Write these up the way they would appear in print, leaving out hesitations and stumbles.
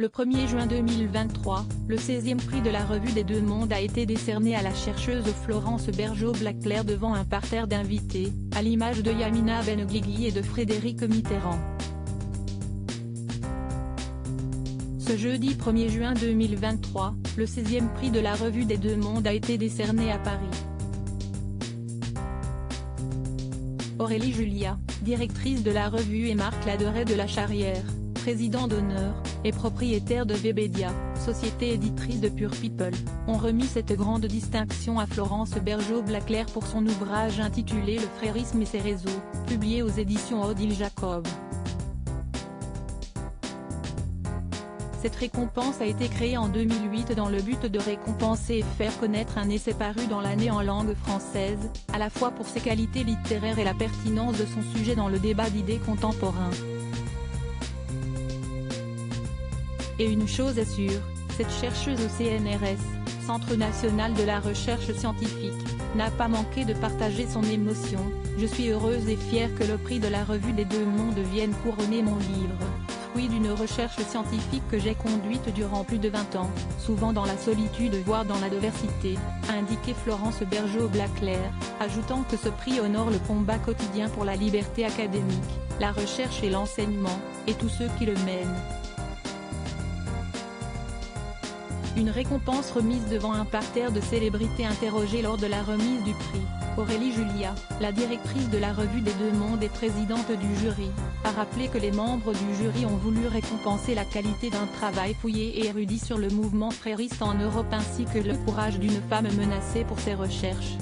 Le 1er juin 2023, le 16e prix de la Revue des Deux Mondes a été décerné à la chercheuse Florence Bergeaud-Blaclair devant un parterre d'invités, à l'image de Yamina Benguigui et de Frédéric Mitterrand. Ce jeudi 1er juin 2023, le 16e prix de la Revue des Deux Mondes a été décerné à Paris. Aurélie Julia, directrice de la revue, et Marc Laderet de la Charrière, président d'honneur, et propriétaire de Webedia, société éditrice de Pure People, ont remis cette grande distinction à Florence Bergeaud-Blaclair pour son ouvrage intitulé Le frérisme et ses réseaux, publié aux éditions Odile Jacob. Cette récompense a été créée en 2008 dans le but de récompenser et faire connaître un essai paru dans l'année en langue française, à la fois pour ses qualités littéraires et la pertinence de son sujet dans le débat d'idées contemporain. Et une chose est sûre, cette chercheuse au CNRS, Centre National de la Recherche Scientifique, n'a pas manqué de partager son émotion. Je suis heureuse et fière que le prix de la Revue des Deux Mondes vienne couronner mon livre, fruit d'une recherche scientifique que j'ai conduite durant plus de 20 ans, souvent dans la solitude voire dans l'adversité, a indiqué Florence Bergeaud-Blaclair, ajoutant que ce prix honore le combat quotidien pour la liberté académique, la recherche et l'enseignement, et tous ceux qui le mènent. Une récompense remise devant un parterre de célébrités interrogées lors de la remise du prix. Aurélie Julia, la directrice de la Revue des Deux Mondes et présidente du jury, a rappelé que les membres du jury ont voulu récompenser la qualité d'un travail fouillé et érudit sur le mouvement frériste en Europe ainsi que le courage d'une femme menacée pour ses recherches.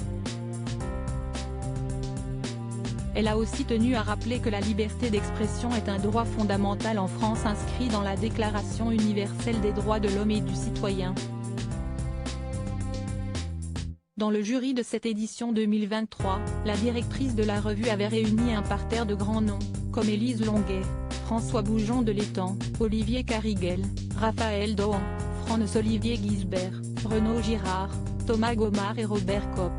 Elle a aussi tenu à rappeler que la liberté d'expression est un droit fondamental en France inscrit dans la Déclaration universelle des droits de l'homme et du citoyen. Dans le jury de cette édition 2023, la directrice de la revue avait réuni un parterre de grands noms, comme Élise Longuet, François Boujon de l'Étang, Olivier Cariguel, Raphaël Dohan, Franz-Olivier Gisbert, Renaud Girard, Thomas Gomard et Robert Kopp.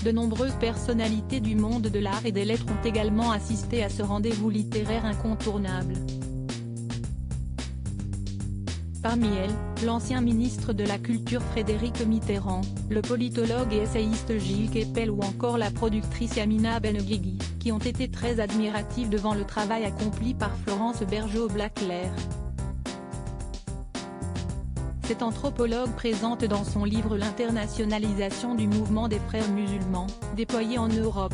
De nombreuses personnalités du monde de l'art et des lettres ont également assisté à ce rendez-vous littéraire incontournable. Parmi elles, l'ancien ministre de la Culture Frédéric Mitterrand, le politologue et essayiste Gilles Kepel ou encore la productrice Yamina Benguigui, qui ont été très admiratifs devant le travail accompli par Florence Bergeaud-Blaclair. Cette anthropologue présente dans son livre l'internationalisation du mouvement des frères musulmans, déployé en Europe,